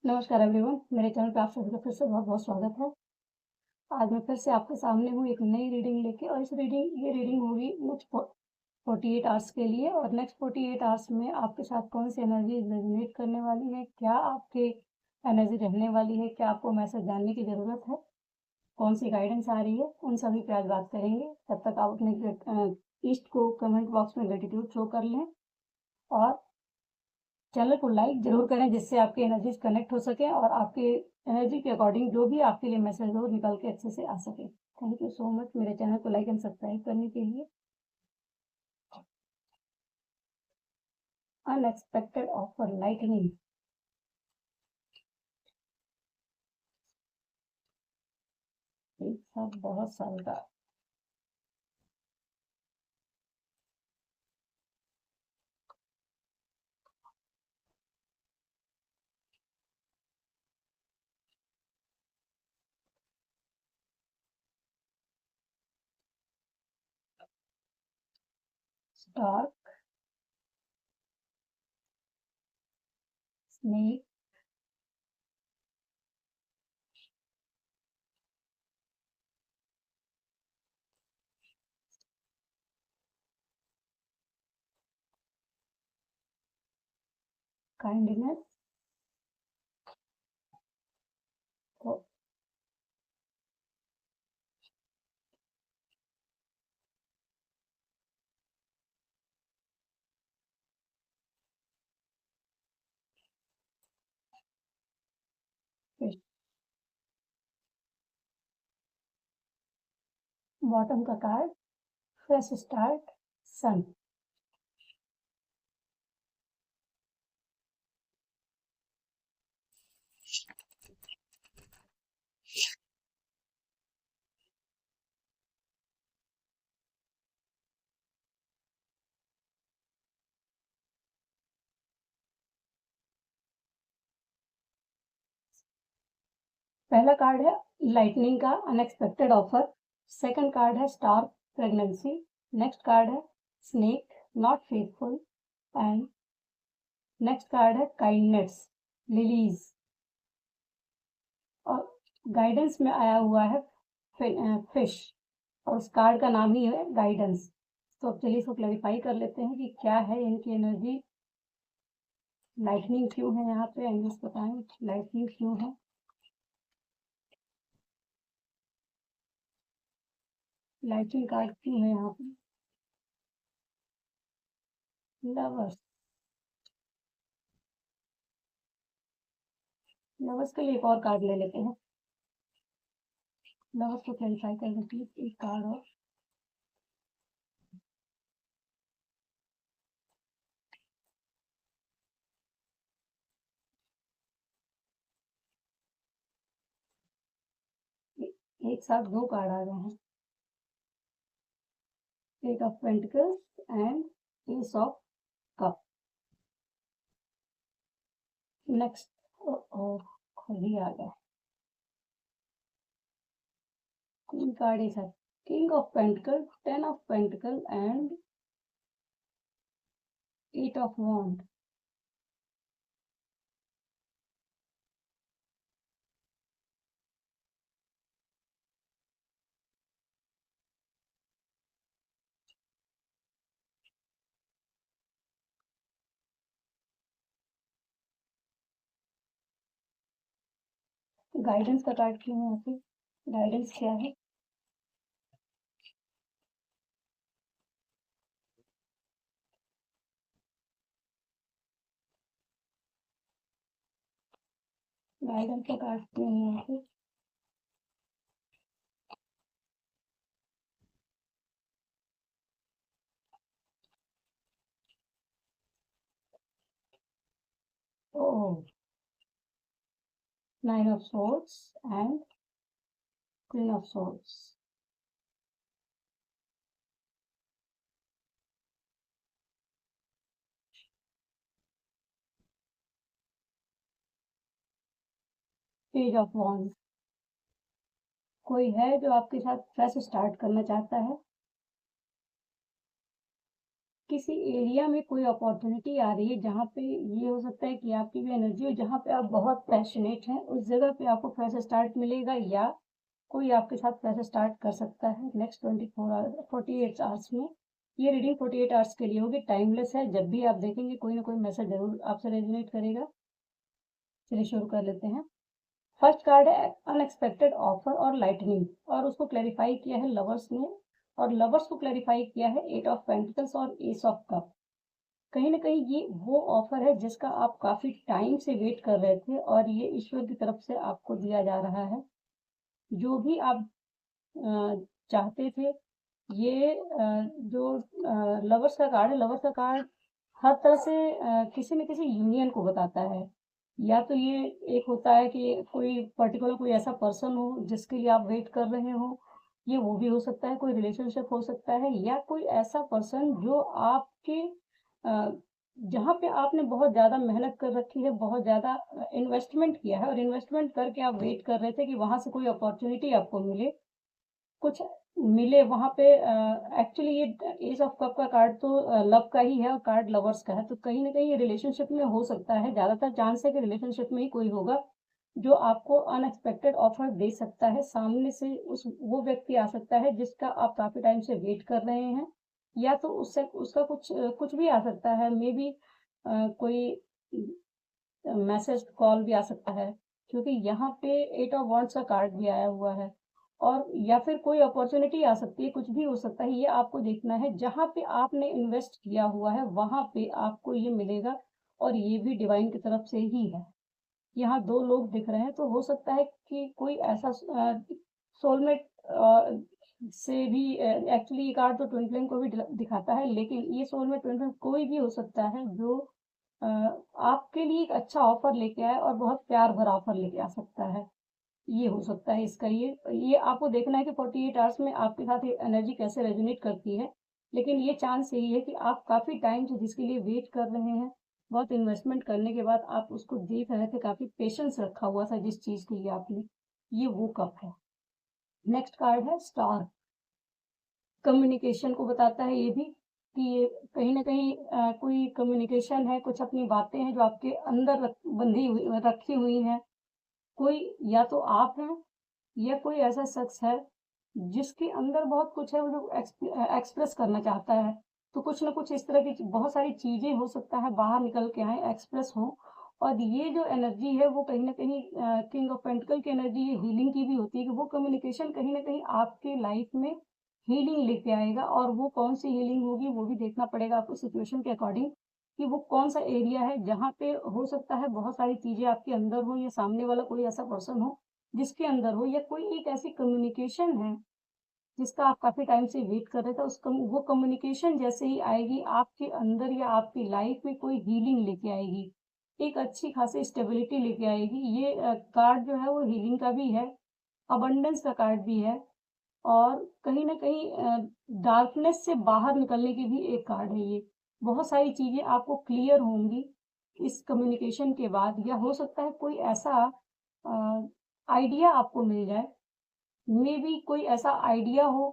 नमस्कार एवरीवन, मेरे चैनल पे आप सभी का फिर से बहुत बहुत स्वागत है। आज मैं फिर से आपके सामने हूँ एक नई रीडिंग लेके, और ये रीडिंग होगी नेक्स्ट 48 आवर्स के लिए। और नेक्स्ट 48 आवर्स में आपके साथ कौन सी एनर्जी रेजोनेट करने वाली है, क्या आपके एनर्जी रहने वाली है, क्या आपको मैसेज जानने की ज़रूरत है, कौन सी गाइडेंस आ रही है, उन सभी पे आज बात करेंगे। तब तक आप अपने ईस्ट को कमेंट बॉक्स में ग्रेटिट्यूड शो कर लें और चैनल को लाइक जरूर करें, जिससे आपकी एनर्जीज कनेक्ट हो सके और आपके एनर्जी के अकॉर्डिंग जो भी आपके लिए मैसेज हो निकल के अच्छे से आ सके। थैंक यू सो मच मेरे चैनल को लाइक एंड सब्सक्राइब करने के लिए। Unexpected offer lightning. एक साथ बहुत सारा star, snake, kindness, fish. Bottom का कार्ड फ्रेश स्टार्ट, सन। पहला कार्ड है लाइटनिंग का अनएक्सपेक्टेड ऑफर। सेकंड कार्ड है स्टार, प्रेगनेंसी। नेक्स्ट कार्ड है snake, not faithful. And next card है काइंडनेस, लिलीज। और गाइडेंस में आया हुआ है फिश, और उस कार्ड का नाम ही है गाइडेंस। तो अब चलिए इसको क्लैरिफाई कर लेते हैं कि क्या है इनकी एनर्जी, लाइटनिंग क्यों है यहाँ पे, एंगल्स बताएं लाइटनिंग क्यों है। लाइटनिंग कार्ड क्यों है यहाँ पे। लवर्स, लवर्स के लिए एक और कार्ड ले लेते हैं। लवर्स को क्लैरिफाई करने के लिए एक कार्ड और। एक साथ दो कार्ड आ गए हैं, eight of pentacles and ace of cup. Next खुद ही आ गया। तीन कार्ड एक साथ, king of pentacle, ten of pentacle and eight of wand. Guidance का कार्ड क्यों है यहाँ पे, गाइडेंस क्या है। गाइडेंस का कार्ड क्यों है यहाँ पे। Oh, nine of swords and queen of swords. Page of wand. कोई है जो आपके साथ फ्रेश स्टार्ट करना चाहता है। किसी एरिया में कोई अपॉर्चुनिटी आ रही है जहाँ पे ये हो सकता है कि आपकी भी एनर्जी हो, जहाँ पे आप बहुत पैशनेट हैं, उस जगह पे आपको फ्रेश स्टार्ट मिलेगा या कोई आपके साथ फ्रेश स्टार्ट कर सकता है नेक्स्ट 48 आवर्स में। ये रीडिंग 48 आवर्स के लिए होगी, टाइमलेस है। जब भी आप देखेंगे कोई ना कोई मैसेज जरूर आपसे रेजोनेट करेगा। चलिए शुरू कर लेते हैं। फर्स्ट कार्ड है अनएक्सपेक्टेड ऑफर और लाइटनिंग, और उसको क्लैरिफाई किया है लवर्स ने, और लवर्स को क्लैरिफाई किया है 8 ऑफ पेंटिकल्स और एस ऑफ कप। कहीं ना कहीं ये वो ऑफर है जिसका आप काफी टाइम से वेट कर रहे थे, और ये ईश्वर की तरफ से आपको दिया जा रहा है। जो भी आप चाहते थे, ये जो लवर्स का कार्ड है, लवर्स का कार्ड हर तरह से किसी न किसी यूनियन को बताता है। या तो ये एक होता है कि कोई पर्टिकुलर कोई ऐसा पर्सन हो जिसके लिए आप वेट कर रहे हो, ये वो भी हो सकता है, कोई रिलेशनशिप हो सकता है, या कोई ऐसा पर्सन जो आपके जहाँ पे आपने बहुत ज़्यादा मेहनत कर रखी है, बहुत ज़्यादा इन्वेस्टमेंट किया है, और इन्वेस्टमेंट करके आप वेट कर रहे थे कि वहाँ से कोई अपॉर्चुनिटी आपको मिले, कुछ मिले वहाँ पे। एक्चुअली ये एस ऑफ कप का कार्ड तो लव का ही है, और कार्ड लवर्स का है, तो कहीं ना कहीं ये रिलेशनशिप में हो सकता है। ज़्यादातर चांस है कि रिलेशनशिप में ही कोई होगा जो आपको अनएक्सपेक्टेड ऑफर दे सकता है। सामने से उस वो व्यक्ति आ सकता है जिसका आप काफ़ी टाइम से वेट कर रहे हैं, या तो उससे उसका कुछ भी आ सकता है। मे बी कोई मैसेज कॉल भी आ सकता है, क्योंकि यहाँ पे 8 ऑफ वांड्स का कार्ड भी आया हुआ है। और या फिर कोई अपॉर्चुनिटी आ सकती है, कुछ भी हो सकता है। ये आपको देखना है, जहाँ पे आपने इन्वेस्ट किया हुआ है वहां पे आपको ये मिलेगा, और ये भी डिवाइन की तरफ से ही है। यहाँ दो लोग दिख रहे हैं, तो हो सकता है कि कोई ऐसा सोलमेट से भी, एक्चुअली ये कार्ड तो ट्विन फ्लेम को भी दिखाता है, लेकिन ये सोलमेट ट्विन फ्लेम कोई भी हो सकता है जो अ, आपके लिए एक अच्छा ऑफर लेके आए, और बहुत प्यार भरा ऑफर लेके आ सकता है। ये हो सकता है इसका। ये आपको देखना है कि 48 आवर्स में आपके साथ ये एनर्जी कैसे रेजोनेट करती है। लेकिन ये चांस यही है कि आप काफी टाइम से जिसके लिए वेट कर रहे हैं, बहुत इन्वेस्टमेंट करने के बाद आप उसको देख रहे थे, काफी पेशेंस रखा हुआ था जिस चीज के लिए आपने, ये वो कप है। नेक्स्ट कार्ड है स्टार। कम्युनिकेशन को बताता है ये भी, कि ये कहीं ना कहीं कोई कम्युनिकेशन है, कुछ अपनी बातें हैं जो आपके अंदर बंधी हुई रखी हुई हैं। कोई, या तो आप हैं, या कोई ऐसा शख्स है जिसके अंदर बहुत कुछ है, वो जो एक्सप्रेस करना चाहता है। तो कुछ ना कुछ इस तरह की बहुत सारी चीजें हो सकता है बाहर निकल के आए, एक्सप्रेस हो। और ये जो एनर्जी है वो कहीं ना कहीं किंग ऑफ पेंटिकल की एनर्जी हीलिंग की भी होती है, कि वो कम्युनिकेशन कहीं ना कहीं आपके लाइफ में हीलिंग लेके आएगा। और वो कौन सी हीलिंग होगी वो भी देखना पड़ेगा आपको सिचुएशन के अकॉर्डिंग, कि वो कौन सा एरिया है जहाँ पे हो सकता है बहुत सारी चीजें आपके अंदर हो, या सामने वाला कोई ऐसा पर्सन हो जिसके अंदर हो, या कोई एक ऐसी कम्युनिकेशन है जिसका आप काफी टाइम से वेट कर रहे थे। वो कम्युनिकेशन जैसे ही आएगी आपके अंदर, या आपकी लाइफ में कोई हीलिंग लेके आएगी, एक अच्छी खासी स्टेबिलिटी लेके आएगी। ये कार्ड जो है वो हीलिंग का भी है, अबंडेंस का कार्ड भी है, और कहीं ना कहीं डार्कनेस से बाहर निकलने की भी एक कार्ड है ये। बहुत सारी चीजें आपको क्लियर होंगी इस कम्युनिकेशन के बाद, या हो सकता है कोई ऐसा आइडिया आपको मिल जाए। मे बी कोई ऐसा आइडिया हो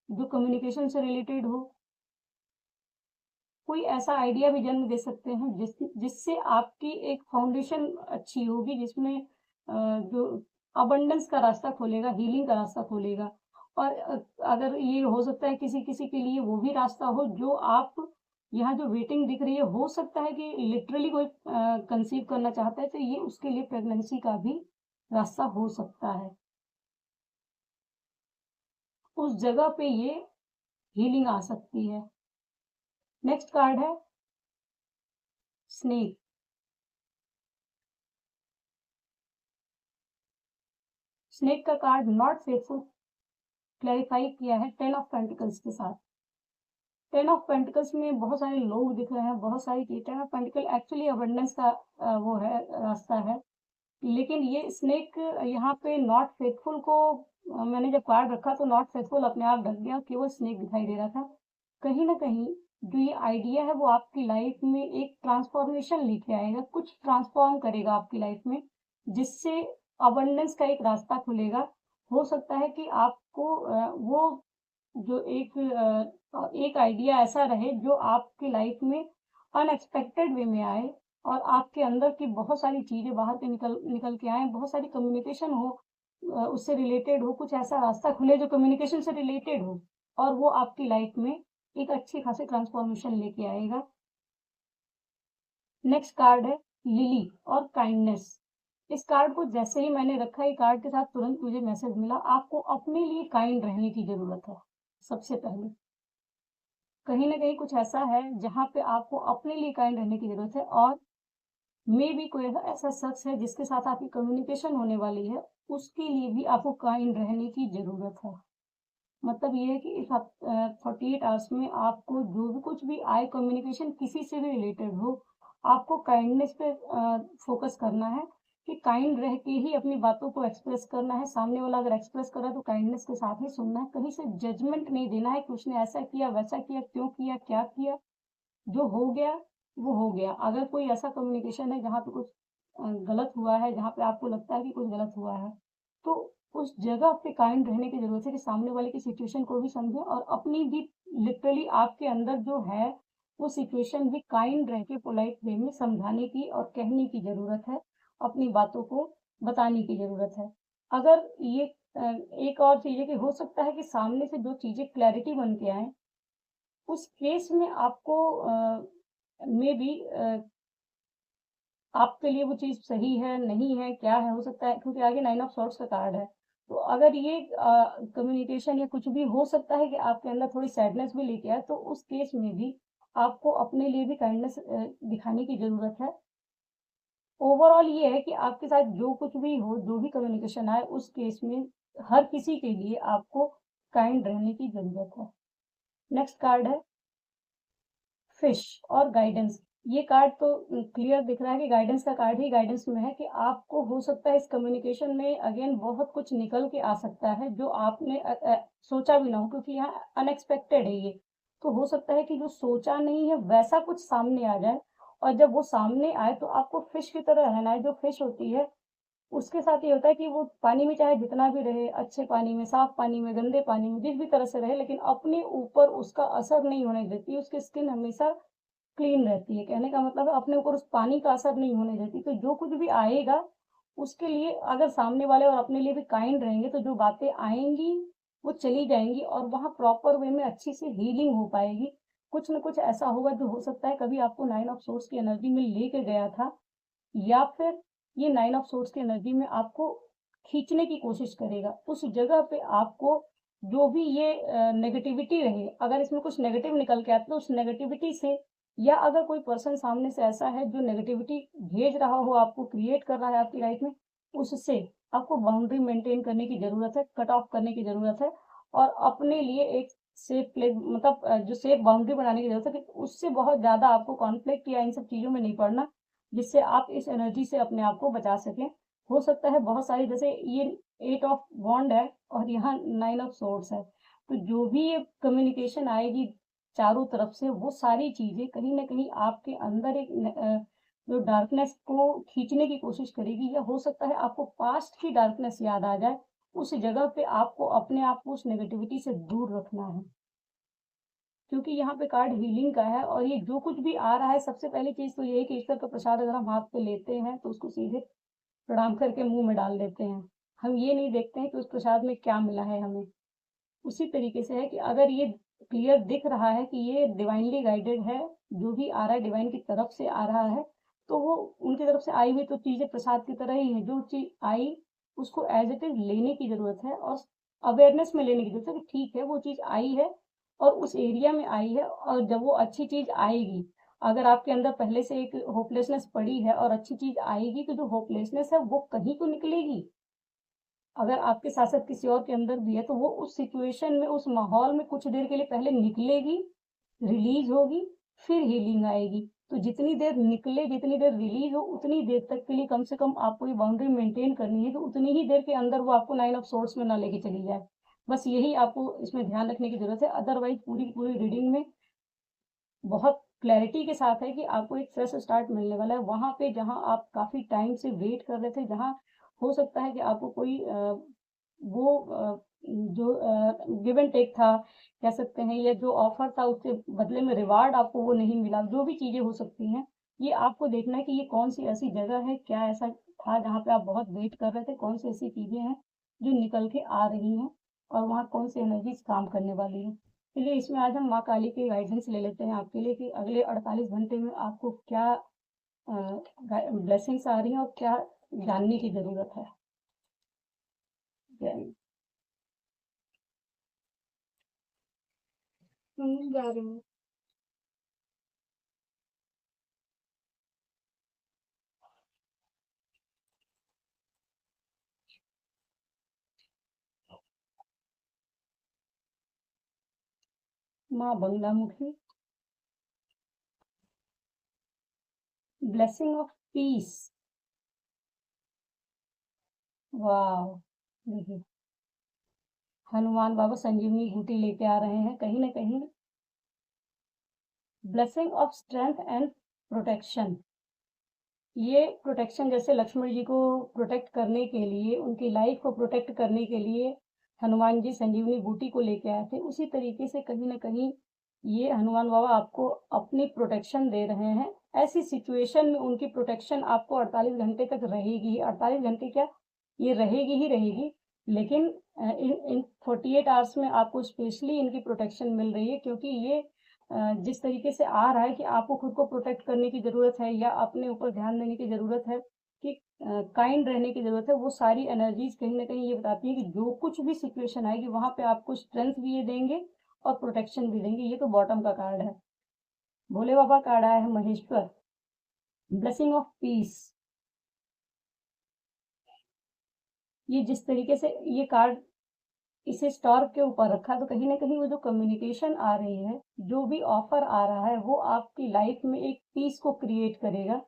जो कम्युनिकेशन से रिलेटेड हो। कोई ऐसा आइडिया भी जन्म दे सकते हैं जिससे आपकी एक फाउंडेशन अच्छी होगी, जिसमें जो अबंडेंस का रास्ता खोलेगा, हीलिंग का रास्ता खोलेगा। और अगर ये हो सकता है किसी किसी के लिए वो भी रास्ता हो जो आप, यहाँ जो वेटिंग दिख रही है, हो सकता है कि लिटरली कोई कंसीव करना चाहता है, तो ये उसके लिए प्रेगनेंसी का भी रास्ता हो सकता है। उस जगह पे ये हीलिंग आ सकती है। नेक्स्ट कार्ड है स्नेक। स्नेक का कार्ड नॉट फेथफुल क्लैरिफाई किया है 10 ऑफ पेंटिकल्स के साथ। 10 ऑफ पेंटिकल्स में बहुत सारे लोग दिख रहे हैं, बहुत सारी चीज। 10 ऑफ पेंटिकल एक्चुअली अबंडेंस का वो है, रास्ता है। लेकिन ये स्नेक यहाँ पे नॉट फेथफुल को, मैंने जब कार्ड रखा तो नॉट फेथफुल अपने आप ढक गया, केवल स्नेक दिखाई दे रहा था। कहीं ना कहीं जो ये आइडिया है वो आपकी लाइफ में एक ट्रांसफॉर्मेशन लेके आएगा, कुछ ट्रांसफॉर्म करेगा आपकी लाइफ में, जिससे अबंडेंस का एक रास्ता खुलेगा। हो सकता है कि आपको वो जो एक आइडिया ऐसा रहे जो आपकी लाइफ में अनएक्सपेक्टेड वे में आए और आपके अंदर की बहुत सारी चीज़ें बाहर के निकल निकल के आएँ, बहुत सारी कम्युनिकेशन हो, उससे रिलेटेड हो, कुछ ऐसा रास्ता खुले जो कम्युनिकेशन से रिलेटेड हो और वो आपकी लाइफ में एक अच्छी खासी ट्रांसफॉर्मेशन लेके आएगा। नेक्स्ट कार्ड है लिली और काइंडनेस। इस कार्ड को जैसे ही मैंने रखा, ये कार्ड के साथ तुरंत मुझे मैसेज मिला, आपको अपने लिए काइंड रहने की ज़रूरत है, सबसे पहले। कहीं न कहीं कुछ ऐसा है जहाँ पे आपको अपने लिए काइंड रहने की ज़रूरत है और मेबी कोई ऐसा शख्स है जिसके साथ आपकी कम्युनिकेशन होने वाली है, उसके लिए भी आपको काइंड रहने की ज़रूरत है। मतलब ये है कि इस 48 आवर्स में आपको जो भी कुछ भी आए कम्युनिकेशन किसी से भी रिलेटेड हो, आपको काइंडनेस पे फ़ोकस करना है कि काइंड रह के ही अपनी बातों को एक्सप्रेस करना है। सामने वाला अगर एक्सप्रेस कर रहा है तो काइंडनेस के साथ ही सुनना है। कहीं से जजमेंट नहीं देना है कि उसने ऐसा किया, वैसा किया, क्यों किया, क्या किया। जो हो गया, वो हो गया। अगर कोई ऐसा कम्युनिकेशन है जहाँ पे कुछ गलत हुआ है, जहाँ पे आपको लगता है कि कुछ गलत हुआ है, तो उस जगह पे काइंड रहने की ज़रूरत है कि सामने वाले की सिचुएशन को भी समझें और अपनी भी लिटरली आपके अंदर जो है, वो सिचुएशन भी काइंड रह के पोलाइट वे में समझाने की और कहने की ज़रूरत है, अपनी बातों को बताने की ज़रूरत है। अगर ये एक और चीज़ है कि हो सकता है कि सामने से जो चीज़ें क्लैरिटी बन के आएँ, उस केस में आपको मेबी आपके लिए वो चीज़ सही है, नहीं है, क्या है, हो सकता है क्योंकि आगे 9 ऑफ सॉर्ड्स का कार्ड है। तो अगर ये कम्युनिकेशन या कुछ भी हो सकता है कि आपके अंदर थोड़ी सैडनेस भी लेके आए, तो उस केस में भी आपको अपने लिए भी काइंडनेस दिखाने की ज़रूरत है। ओवरऑल ये है कि आपके साथ जो कुछ भी हो, जो भी कम्युनिकेशन आए, उस केस में हर किसी के लिए आपको काइंड रहने की ज़रूरत है। नेक्स्ट कार्ड है फिश और गाइडेंस। ये कार्ड तो क्लियर दिख रहा है कि गाइडेंस का कार्ड ही गाइडेंस में है कि आपको हो सकता है इस कम्युनिकेशन में अगेन बहुत कुछ निकल के आ सकता है जो आपने सोचा भी ना हो, क्योंकि यहाँ अनएक्सपेक्टेड है ये। तो हो सकता है कि जो सोचा नहीं है वैसा कुछ सामने आ जाए और जब वो सामने आए तो आपको फिश की तरह रहना है। जो फिश होती है उसके साथ ये होता है कि वो पानी में चाहे जितना भी रहे, अच्छे पानी में, साफ पानी में, गंदे पानी में, जिस भी तरह से रहे, लेकिन अपने ऊपर उसका असर नहीं होने देती। उसकी स्किन हमेशा क्लीन रहती है। कहने का मतलब है अपने ऊपर उस पानी का असर नहीं होने देती। तो जो कुछ भी आएगा उसके लिए अगर सामने वाले और अपने लिए भी काइंड रहेंगे तो जो बातें आएँगी वो चली जाएँगी और वहाँ प्रॉपर वे में अच्छी सी हीलिंग हो पाएगी। कुछ न कुछ ऐसा होगा जो हो सकता है कभी आपको 9 ऑफ सोर्ड्स की एनर्जी में लेके गया था या फिर ये 9 ऑफ सोर्ड्स की एनर्जी में आपको खींचने की कोशिश करेगा। उस जगह पे आपको जो भी ये नेगेटिविटी रहे, अगर इसमें कुछ नेगेटिव निकल के आता है तो उस नेगेटिविटी से या अगर कोई पर्सन सामने से ऐसा है जो नेगेटिविटी भेज रहा हो, आपको क्रिएट कर रहा है आपकी लाइफ में, उससे आपको बाउंड्री मेंटेन करने की ज़रूरत है, कट ऑफ करने की ज़रूरत है और अपने लिए एक सेफ प्लेस मतलब जो सेफ बाउंड्री बनाने की ज़रूरत है कि उससे बहुत ज़्यादा आपको कॉन्फ्लिक्ट या इन सब चीज़ों में नहीं पड़ना, जिससे आप इस एनर्जी से अपने आप को बचा सकें। हो सकता है बहुत सारी, जैसे ये 8 ऑफ वॉन्ड है और यहाँ 9 ऑफ सोर्ड्स है। तो जो भी ये कम्युनिकेशन आएगी चारों तरफ से, वो सारी चीज़ें कहीं न कहीं आपके अंदर एक जो डार्कनेस को खींचने की कोशिश करेगी या हो सकता है आपको पास्ट की डार्कनेस याद आ जाए। उस जगह पे आपको अपने आप को उस नेगेटिविटी से दूर रखना है। क्योंकि यहाँ पे कार्ड हीलिंग का है और ये जो कुछ भी आ रहा है, सबसे पहली चीज़ तो ये है कि ईश्वर का प्रसाद अगर हम हाथ पे लेते हैं तो उसको सीधे प्रणाम करके मुँह में डाल देते हैं। हम ये नहीं देखते हैं कि उस प्रसाद में क्या मिला है हमें। उसी तरीके से है कि अगर ये क्लियर दिख रहा है कि ये डिवाइनली गाइडेड है, जो भी आ रहा है डिवाइन की तरफ से आ रहा है, तो वो उनकी तरफ से आई हुई तो चीज़ें प्रसाद की तरह ही है। जो चीज़ आई उसको एज़ इट इज़ लेने की ज़रूरत है और अवेयरनेस में लेने की ज़रूरत है कि ठीक है वो चीज़ आई है और उस एरिया में आई है और जब वो अच्छी चीज़ आएगी, अगर आपके अंदर पहले से एक होपलेसनेस पड़ी है और अच्छी चीज़ आएगी तो जो होपलेसनेस है वो कहीं तो निकलेगी। अगर आपके साथ-साथ किसी और के अंदर भी है, तो वो उस सिचुएशन में, उस माहौल में कुछ देर के लिए पहले निकलेगी, रिलीज़ होगी, फिर हीलिंग आएगी। तो जितनी देर निकले, जितनी देर रिलीज़ हो, उतनी देर तक के लिए कम से कम आपको ये बाउंड्री मेंटेन करनी है कि उतनी ही देर के अंदर वो आपको 9 ऑफ सोर्ड्स में ना लेके चली जाए। बस यही आपको इसमें ध्यान रखने की ज़रूरत है। अदरवाइज़ पूरी की पूरी रीडिंग में बहुत क्लैरिटी के साथ है कि आपको एक फ्रेश स्टार्ट मिलने वाला है। वहाँ पे जहाँ आप काफ़ी टाइम से वेट कर रहे थे, जहाँ हो सकता है कि आपको कोई वो जो गिव एंड टेक था कह सकते हैं, या जो ऑफर था उसके बदले में रिवार्ड आपको वो नहीं मिला, जो भी चीजें हो सकती हैं, ये आपको देखना है कि ये कौन सी ऐसी जगह है, क्या ऐसा था जहाँ पे आप बहुत वेट कर रहे थे, कौन सी ऐसी चीजें हैं जो निकल के आ रही हैं और वहाँ कौन सी एनर्जीज काम करने वाली है। चलिए इसमें आज हम माँ काली की गाइडेंस ले लेते हैं आपके लिए कि अगले 48 घंटे में आपको क्या ब्लेसिंग्स आ रही हैं और क्या जानने की जरूरत है। जा रही हूँ। माँ बंगलामुखी, ब्लेसिंग ऑफ पीस। वाह, देखिए हनुमान बाबा संजीवनी बूटी लेके आ रहे हैं, कहीं ना कहीं blessing of strength and protection. ये प्रोटेक्शन जैसे लक्ष्मण जी को प्रोटेक्ट करने के लिए, उनकी लाइफ को प्रोटेक्ट करने के लिए हनुमान जी संजीवनी बूटी को लेके आए थे, उसी तरीके से कहीं ना कहीं ये हनुमान बाबा आपको अपनी प्रोटेक्शन दे रहे हैं। ऐसी सिचुएशन में उनकी प्रोटेक्शन आपको 48 घंटे तक रहेगी। 48 घंटे क्या, ये रहेगी ही रहेगी, लेकिन इन 48 आवर्स में आपको स्पेशली इनकी प्रोटेक्शन मिल रही है, क्योंकि ये जिस तरीके से आ रहा है कि आपको खुद को प्रोटेक्ट करने की ज़रूरत है या अपने ऊपर ध्यान देने की ज़रूरत है, कि काइंड रहने की ज़रूरत है, वो सारी एनर्जीज कहीं ना कहीं ये बताती है कि जो कुछ भी सिचुएशन आएगी वहां पे आपको स्ट्रेंथ भी ये देंगे और प्रोटेक्शन भी देंगे। ये तो बॉटम का कार्ड है। भोले बाबा कार्ड आया है महेश्वर, ब्लेसिंग ऑफ पीस। ये जिस तरीके से ये कार्ड इसे स्टार के ऊपर रखा, तो कहीं ना कहीं वो जो कम्युनिकेशन आ रही है, जो भी ऑफर आ रहा है, वो आपकी लाइफ में एक पीस को क्रिएट करेगा।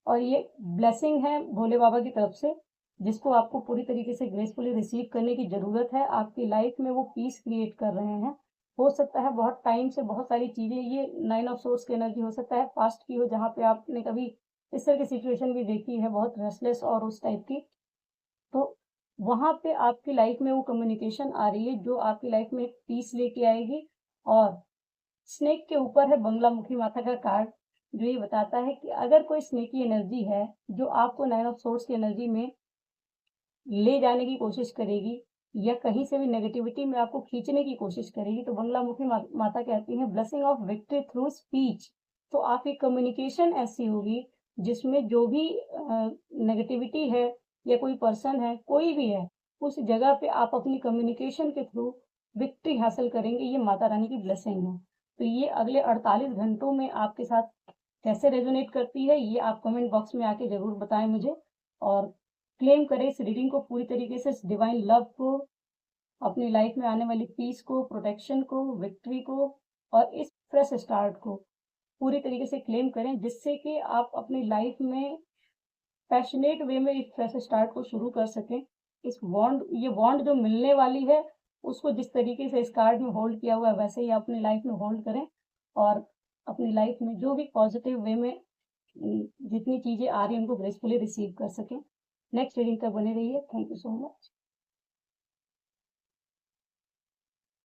और ये ब्लेसिंग है भोले बाबा की तरफ से, जिसको आपको पूरी तरीके से ग्रेसफुली रिसीव करने की जरूरत है। आपकी लाइफ में वो पीस क्रिएट कर रहे हैं। हो सकता है बहुत टाइम से बहुत सारी चीजें, ये 9 ऑफ सोर्स की एनर्जी हो सकता है पास्ट की हो, जहाँ पे आपने कभी इस तरह की सिचुएशन भी देखी है, बहुत रेस्टलेस और उस टाइप की। तो वहां पे आपकी लाइफ में वो कम्युनिकेशन आ रही है जो आपकी लाइफ में पीस लेके आएगी। और स्नेक के ऊपर है बंगलामुखी माता का कार्ड, जो ये बताता है कि अगर कोई स्नेकी एनर्जी है जो आपको 9 ऑफ सोर्स की एनर्जी में ले जाने की कोशिश करेगी या कहीं से भी नेगेटिविटी में आपको खींचने की कोशिश करेगी, तो बंगलामुखी माता कहती है blessing of victory through speech. तो आपकी कम्युनिकेशन ऐसी होगी जिसमें जो भी नेगेटिविटी है या कोई पर्सन है, कोई भी है, उस जगह पे आप अपनी कम्युनिकेशन के थ्रू विक्ट्री हासिल करेंगे। ये माता रानी की ब्लेसिंग है। तो ये अगले 48 घंटों में आपके साथ कैसे रेजोनेट करती है, ये आप कमेंट बॉक्स में आके जरूर बताएं मुझे। और क्लेम करें इस रीडिंग को पूरी तरीके से, इस डिवाइन लव को, अपनी लाइफ में आने वाली पीस को, प्रोटेक्शन को, विक्ट्री को और इस फ्रेश स्टार्ट को पूरी तरीके से क्लेम करें, जिससे कि आप अपनी लाइफ में पैशनेट वे में इस फ्रेश स्टार्ट को शुरू कर सकें। इस बॉन्ड, ये बॉन्ड जो मिलने वाली है, उसको जिस तरीके से इस कार्ड में होल्ड किया हुआ है वैसे ही अपनी लाइफ में होल्ड करें और अपनी लाइफ में जो भी पॉजिटिव वे में जितनी चीजें आ रही हैं उनको ग्रेसफुली रिसीव कर सकें। नेक्स्ट रीडिंग तक बने रहिए। Thank you so much.